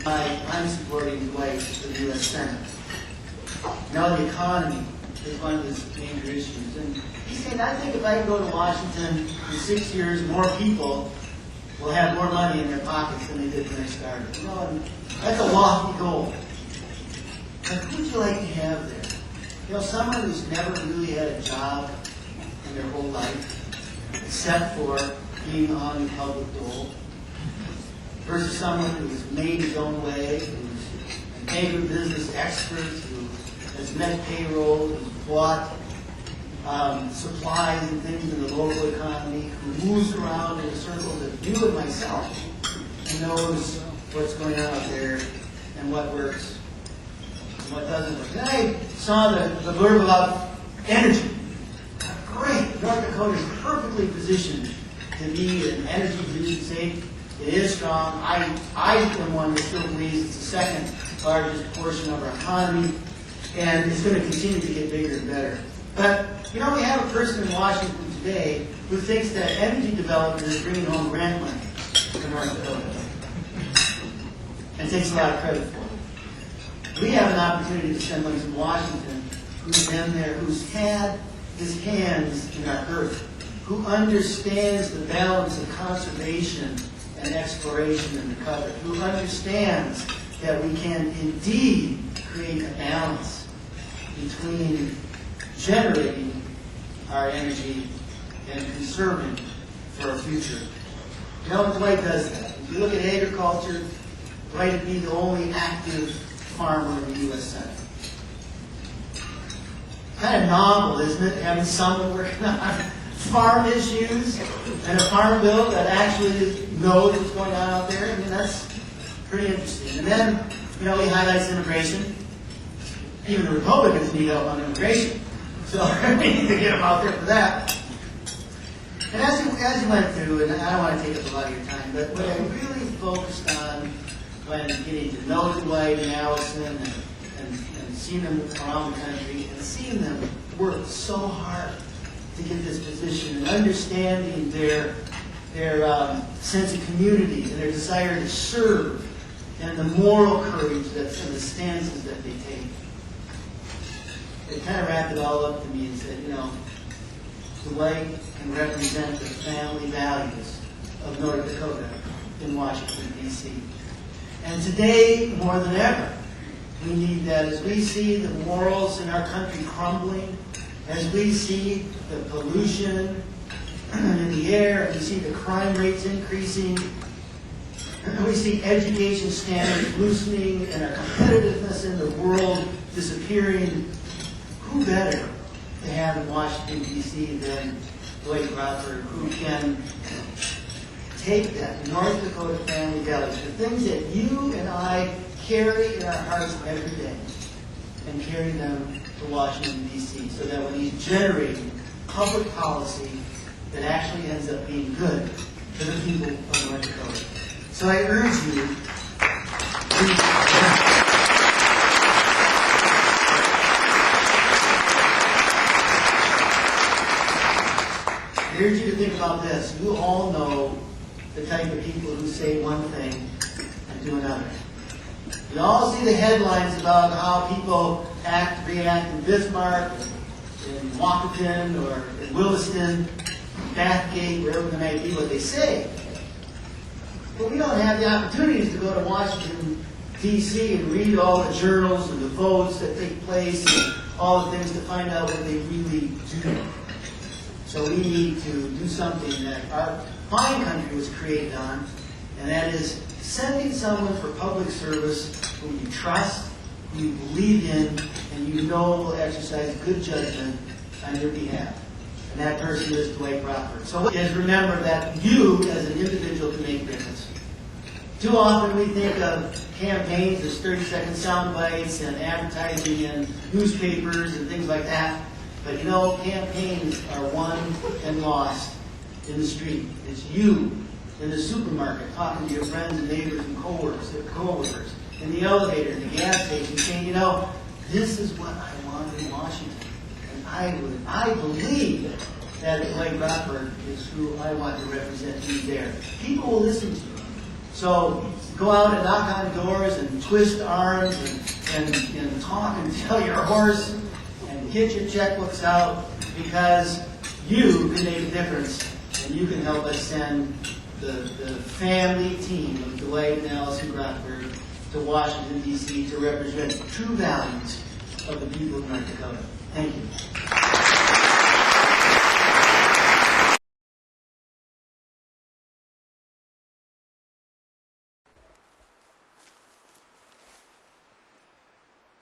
I'm supporting Dwight for the U.S. Senate. Now the economy is one of his major issues. And he's saying, I think if I go to Washington in 6 years, more people will have more money in their pockets than they did when they started. You know, and that's a lofty goal. But who would you like to have there? You know, someone who's never really had a job in their whole life, except for being on the public dole, versus someone who's made his own way, who's an agribusiness expert, who has met payroll, who's bought supplies and things in the local economy, who moves around in a circle that you and myself knows what's going on out there and what works and what doesn't work. And I saw the blurb about energy. Great, North Dakota is perfectly positioned to be an energy producing state. It is strong. I am one that still believes it's the second largest portion of our economy, and it's going to continue to get bigger and better. But, you know, we have a person in Washington today who thinks that energy development is bringing home grant money to North Dakota, and takes a lot of credit for it. We have an opportunity to send one from Washington who's been there, who's had his hands in our earth, who understands the balance of conservation and exploration and recovery, who understands that we can indeed create a balance between generating our energy and conserving for our future. You know, Dwight does that. If you look at agriculture, Dwight would be the only active farmer in the U.S. Senate. Kind of novel, isn't it, having someone working on farm issues and a farm bill that actually knows what's going on out there? I mean, that's pretty interesting. And then, you know, he highlights immigration. Even the Republicans need help on immigration. So we need to get him out there for that. And as you went through, and I don't want to take up a lot of your time, but what I really focused on when getting to know Dwight and Allison and seeing them around the country and seeing them work so hard to get this position and understanding their sense of community and their desire to serve and the moral courage that's in the stances that they take. It kind of wrapped it all up to me and said, you know, Dwight can represent the family values of North Dakota in Washington, D.C. And today, more than ever, we need that as we see the morals in our country crumbling, as we see the pollution in the air, and we see the crime rates increasing, and we see education standards loosening and our competitiveness in the world disappearing. Who better to have in Washington, D.C. than Dwight Grotberg, who can take that North Dakota family values, the things that you and I carry in our hearts every day, and carry them to Washington, D.C., so that when he's generating public policy that actually ends up being good for the people of North Dakota. So I urge you to think about this. You all know the type of people who say one thing and do another. You all see the headlines about how people react in Bismarck, in Wahpeton, or in Williston, Bathgate, wherever it may be, what they say. But we don't have the opportunities to go to Washington, D.C. and read all the journals and the votes that take place and all the things to find out what they really do. So we need to do something that our fine country was created on, and that is sending someone for public service who you trust, who you believe in, and you know will exercise good judgment on your behalf. And that person is Dwight Grotberg. So just remember that you, as an individual, can make a difference. Too often we think of campaigns as 30-second sound bites and advertising in newspapers and things like that. But you know, campaigns are won and lost in the street. It's you in the supermarket talking to your friends and neighbors and co-workers, in the elevator, in the gas station, saying, you know, this is what I want in Washington. And I believe that Dwight Grotberg is who I want to represent me there. People will listen to you. So go out and knock on doors and twist arms and talk and tell your horse and get your checkbooks out, because you can make a difference and you can help us send the family team of Dwight and Allison Grotberg to Washington, D.C. to represent true values of the people of North Dakota. Thank you.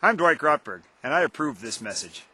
I'm Dwight Grotberg, and I approve this message.